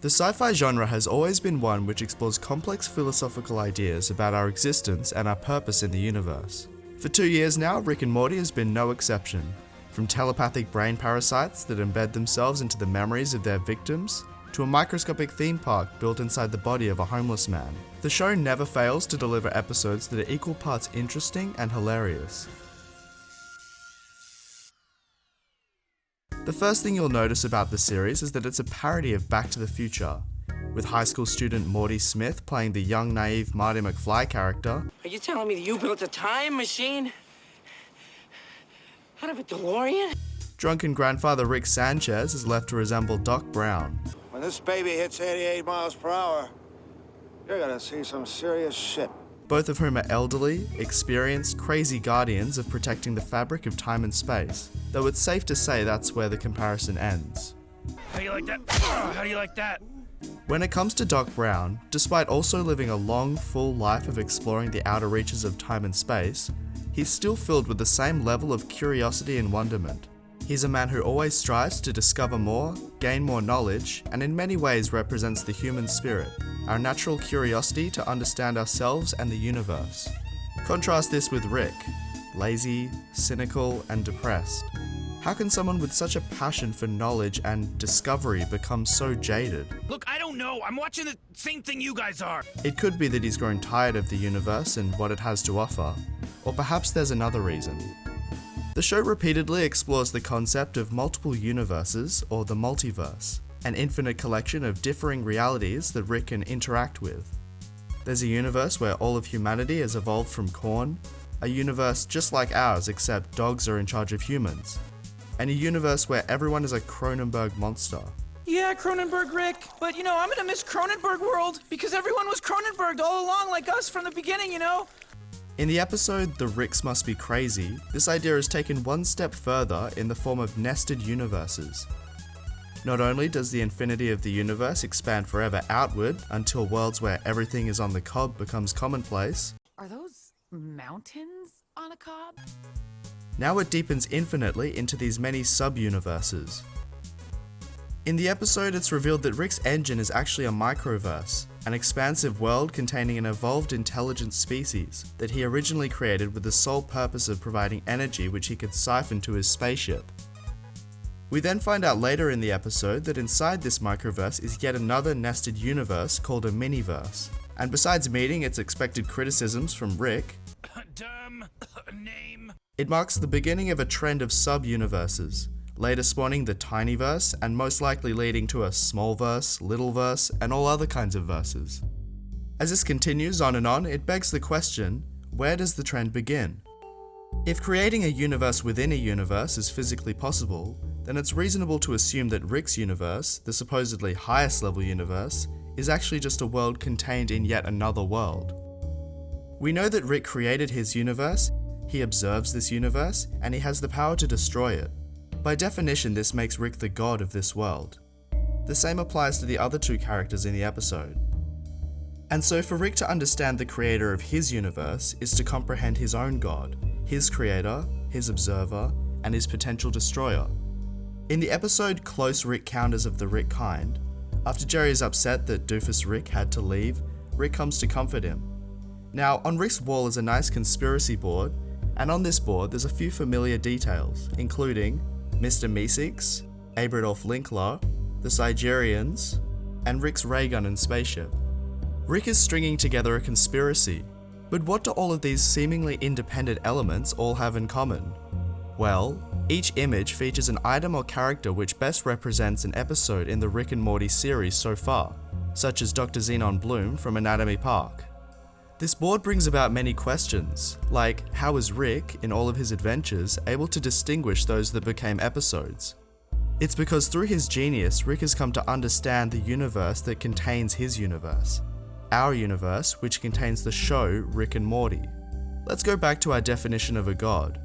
The sci-fi genre has always been one which explores complex philosophical ideas about our existence and our purpose in the universe. For 2 years now, Rick and Morty has been no exception. From telepathic brain parasites that embed themselves into the memories of their victims, to a microscopic theme park built inside the body of a homeless man, the show never fails to deliver episodes that are equal parts interesting and hilarious. The first thing you'll notice about the series is that it's a parody of Back to the Future, with high school student Morty Smith playing the young, naive Marty McFly character. Are you telling me that you built a time machine out of a DeLorean? Drunken grandfather Rick Sanchez is left to resemble Doc Brown. When this baby hits 88 miles per hour, you're gonna see some serious shit. Both of whom are elderly, experienced, crazy guardians of protecting the fabric of time and space, though it's safe to say that's where the comparison ends. How do you like that? How do you like that? When it comes to Doc Brown, despite also living a long, full life of exploring the outer reaches of time and space, he's still filled with the same level of curiosity and wonderment. He's a man who always strives to discover more, gain more knowledge, and in many ways represents the human spirit, our natural curiosity to understand ourselves and the universe. Contrast this with Rick, lazy, cynical, and depressed. How can someone with such a passion for knowledge and discovery become so jaded? Look, I don't know. I'm watching the same thing you guys are. It could be that he's grown tired of the universe and what it has to offer, or perhaps there's another reason. The show repeatedly explores the concept of multiple universes, or the multiverse, an infinite collection of differing realities that Rick can interact with. There's a universe where all of humanity has evolved from corn, a universe just like ours except dogs are in charge of humans, and a universe where everyone is a Cronenberg monster. Yeah, Cronenberg, Rick. But, I'm gonna miss Cronenberg world because everyone was Cronenberged all along like us from the beginning, In the episode The Ricks Must Be Crazy, this idea is taken one step further in the form of nested universes. Not only does the infinity of the universe expand forever outward until worlds where everything is on the cob becomes commonplace. Are those mountains on a cob? Now it deepens infinitely into these many sub-universes. In the episode, it's revealed that Rick's engine is actually a microverse, an expansive world containing an evolved intelligent species that he originally created with the sole purpose of providing energy which he could siphon to his spaceship. We then find out later in the episode that inside this microverse is yet another nested universe called a miniverse, and besides meeting its expected criticisms from Rick, Dumb name. It marks the beginning of a trend of sub-universes, later spawning the Tinyverse and most likely leading to a Smallverse, Littleverse, and all other kinds of verses. As this continues on and on, it begs the question, where does the trend begin? If creating a universe within a universe is physically possible, then it's reasonable to assume that Rick's universe, the supposedly highest level universe, is actually just a world contained in yet another world. We know that Rick created his universe, he observes this universe, and he has the power to destroy it. By definition, this makes Rick the god of this world. The same applies to the other two characters in the episode. And so for Rick to understand the creator of his universe is to comprehend his own god, his creator, his observer, and his potential destroyer. In the episode Close Rick Counters of the Rick Kind, after Jerry is upset that Doofus Rick had to leave, Rick comes to comfort him. Now, on Rick's wall is a nice conspiracy board, and on this board there's a few familiar details, including Mr. Meeseeks, Abradolf Linklar, the Sigerians, and Rick's ray gun and spaceship. Rick is stringing together a conspiracy, but what do all of these seemingly independent elements all have in common? Well, each image features an item or character which best represents an episode in the Rick and Morty series so far, such as Dr. Xenon Bloom from Anatomy Park. This board brings about many questions, like how is Rick, in all of his adventures, able to distinguish those that became episodes? It's because through his genius, Rick has come to understand the universe that contains his universe. Our universe, which contains the show Rick and Morty. Let's go back to our definition of a god.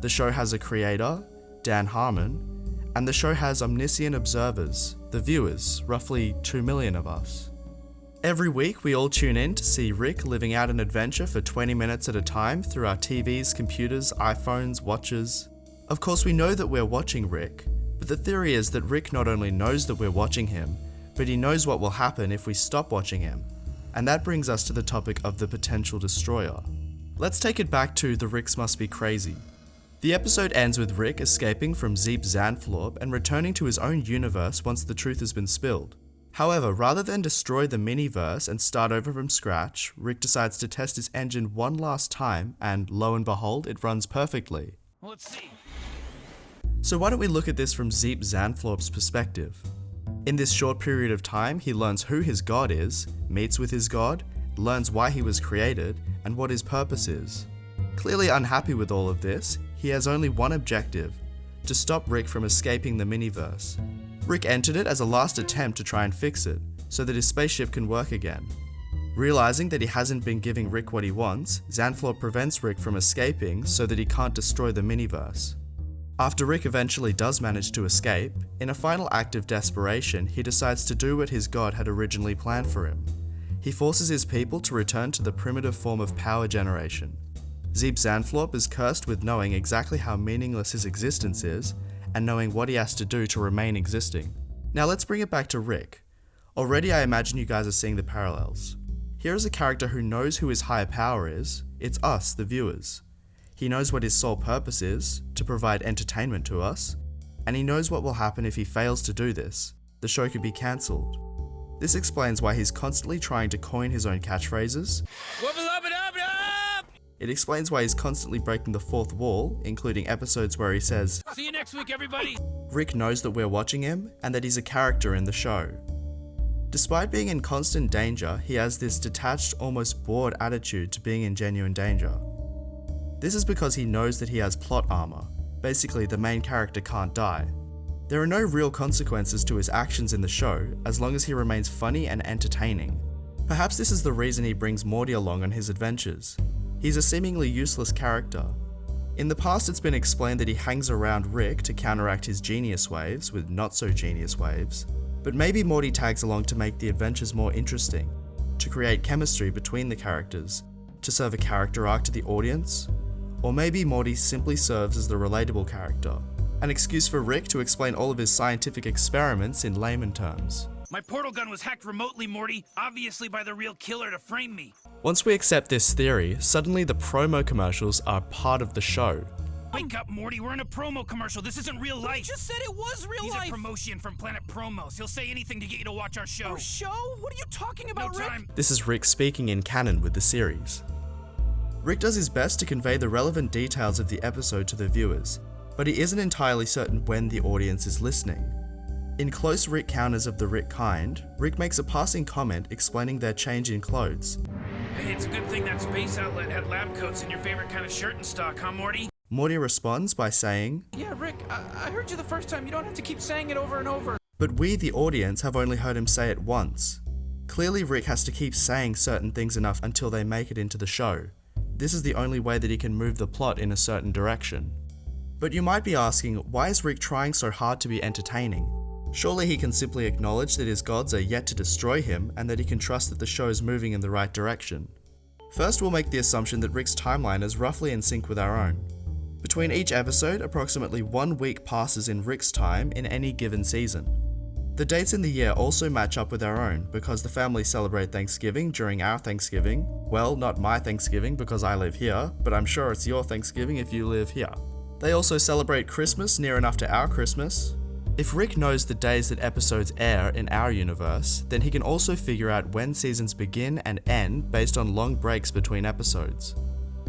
The show has a creator, Dan Harmon, and the show has omniscient observers, the viewers, roughly 2 million of us. Every week we all tune in to see Rick living out an adventure for 20 minutes at a time through our TVs, computers, iPhones, watches. Of course we know that we're watching Rick, but the theory is that Rick not only knows that we're watching him, but he knows what will happen if we stop watching him. And that brings us to the topic of the potential destroyer. Let's take it back to The Ricks Must Be Crazy. The episode ends with Rick escaping from Zeep Zanflorp and returning to his own universe once the truth has been spilled. However, rather than destroy the miniverse and start over from scratch, Rick decides to test his engine one last time, and lo and behold, it runs perfectly. Let's see. So why don't we look at this from Zeep Zanflorp's perspective? In this short period of time, he learns who his god is, meets with his god, learns why he was created, and what his purpose is. Clearly unhappy with all of this, he has only one objective: to stop Rick from escaping the miniverse. Rick entered it as a last attempt to try and fix it, so that his spaceship can work again. Realizing that he hasn't been giving Rick what he wants, Zanflorp prevents Rick from escaping so that he can't destroy the miniverse. After Rick eventually does manage to escape, in a final act of desperation, he decides to do what his god had originally planned for him. He forces his people to return to the primitive form of power generation. Zeep Zanflorp is cursed with knowing exactly how meaningless his existence is, and knowing what he has to do to remain existing. Now let's bring it back to Rick. Already I imagine you guys are seeing the parallels. Here is a character who knows who his higher power is. It's us, the viewers. He knows what his sole purpose is, to provide entertainment to us, and he knows what will happen if he fails to do this. The show could be cancelled. This explains why he's constantly trying to coin his own catchphrases. It explains why he's constantly breaking the fourth wall, including episodes where he says, See you next week, everybody. Rick knows that we're watching him, and that he's a character in the show. Despite being in constant danger, he has this detached, almost bored attitude to being in genuine danger. This is because he knows that he has plot armor. Basically, the main character can't die. There are no real consequences to his actions in the show, as long as he remains funny and entertaining. Perhaps this is the reason he brings Morty along on his adventures. He's a seemingly useless character. In the past, it's been explained that he hangs around Rick to counteract his genius waves with not-so-genius waves. But maybe Morty tags along to make the adventures more interesting, to create chemistry between the characters, to serve a character arc to the audience. Or maybe Morty simply serves as the relatable character, an excuse for Rick to explain all of his scientific experiments in layman terms. My portal gun was hacked remotely, Morty, obviously by the real killer to frame me. Once we accept this theory, suddenly the promo commercials are part of the show. Wake up, Morty, we're in a promo commercial. This isn't real life. You just said it was real He's life. a promotion from Planet Promos. He'll say anything to get you to watch our show. Our show? What are you talking about, No Rick? time. This is Rick speaking in canon with the series. Rick does his best to convey the relevant details of the episode to the viewers, but he isn't entirely certain when the audience is listening. In Close Rick Counters of the Rick Kind, Rick makes a passing comment explaining their change in clothes. Hey, it's a good thing that space outlet had lab coats and your favorite kind of shirt in stock, huh, Morty? Morty responds by saying, Yeah, Rick, I heard you the first time. You don't have to keep saying it over and over. but we, the audience, have only heard him say it once. Clearly Rick has to keep saying certain things enough until they make it into the show. This is the only way that he can move the plot in a certain direction. But you might be asking, why is Rick trying so hard to be entertaining? Surely he can simply acknowledge that his gods are yet to destroy him and that he can trust that the show is moving in the right direction. First, we'll make the assumption that Rick's timeline is roughly in sync with our own. Between each episode, approximately 1 week passes in Rick's time in any given season. The dates in the year also match up with our own because the family celebrate Thanksgiving during our Thanksgiving. Well, not my Thanksgiving because I live here, but I'm sure it's your Thanksgiving if you live here. They also celebrate Christmas near enough to our Christmas. If Rick knows the days that episodes air in our universe, then he can also figure out when seasons begin and end based on long breaks between episodes.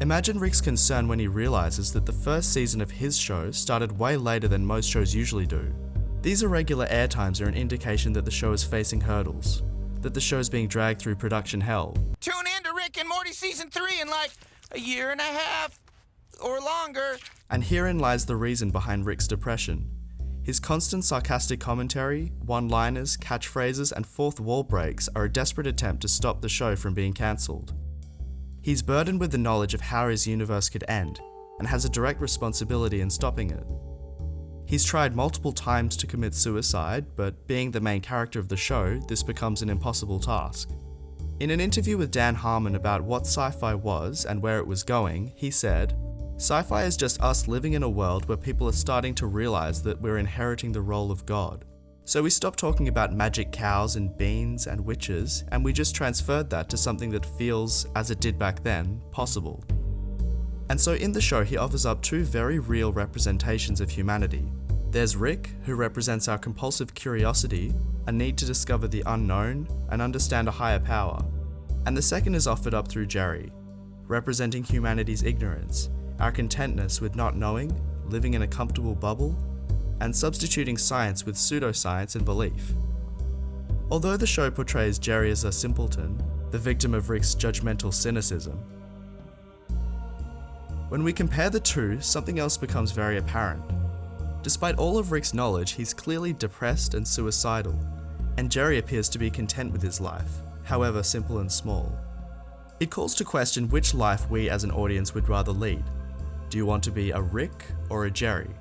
Imagine Rick's concern when he realizes that the first season of his show started way later than most shows usually do. These irregular air times are an indication that the show is facing hurdles, that the show is being dragged through production hell. Tune in to Rick and Morty Season 3 in like a year and a half or longer. And herein lies the reason behind Rick's depression. His constant sarcastic commentary, one-liners, catchphrases, and fourth wall breaks are a desperate attempt to stop the show from being cancelled. He's burdened with the knowledge of how his universe could end, and has a direct responsibility in stopping it. He's tried multiple times to commit suicide, but being the main character of the show, this becomes an impossible task. In an interview with Dan Harmon about what sci-fi was and where it was going, he said, "Sci-fi is just us living in a world where people are starting to realize that we're inheriting the role of God. So we stopped talking about magic cows and beans and witches, and we just transferred that to something that feels, as it did back then, possible. And so in the show he offers up two very real representations of humanity. There's Rick, who represents our compulsive curiosity, a need to discover the unknown and understand a higher power. And the second is offered up through Jerry, representing humanity's ignorance, our contentness with not knowing, living in a comfortable bubble, and substituting science with pseudoscience and belief. Although the show portrays Jerry as a simpleton, the victim of Rick's judgmental cynicism, when we compare the two, something else becomes very apparent. Despite all of Rick's knowledge, he's clearly depressed and suicidal, and Jerry appears to be content with his life, however simple and small. It calls to question which life we as an audience would rather lead. Do you want to be a Rick or a Jerry?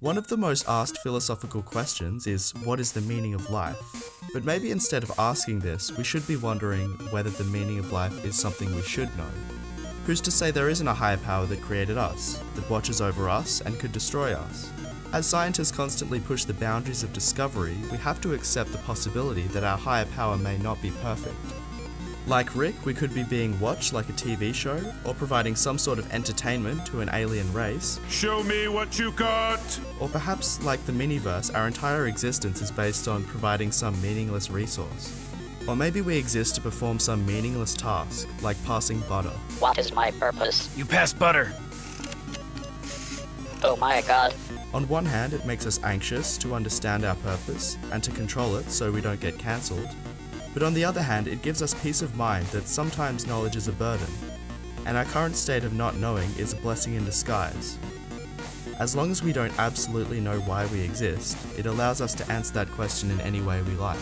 One of the most asked philosophical questions is, what is the meaning of life? But maybe instead of asking this, we should be wondering whether the meaning of life is something we should know. Who's to say there isn't a higher power that created us, that watches over us and could destroy us? As scientists constantly push the boundaries of discovery, we have to accept the possibility that our higher power may not be perfect. Like Rick, we could be being watched like a TV show, or providing some sort of entertainment to an alien race. Show me what you got! Or perhaps, like the miniverse, our entire existence is based on providing some meaningless resource. Or maybe we exist to perform some meaningless task, like passing butter. What is my purpose? You pass butter. Oh my god. On one hand, it makes us anxious to understand our purpose and to control it so we don't get cancelled. But on the other hand, it gives us peace of mind that sometimes knowledge is a burden, and our current state of not knowing is a blessing in disguise. As long as we don't absolutely know why we exist, it allows us to answer that question in any way we like.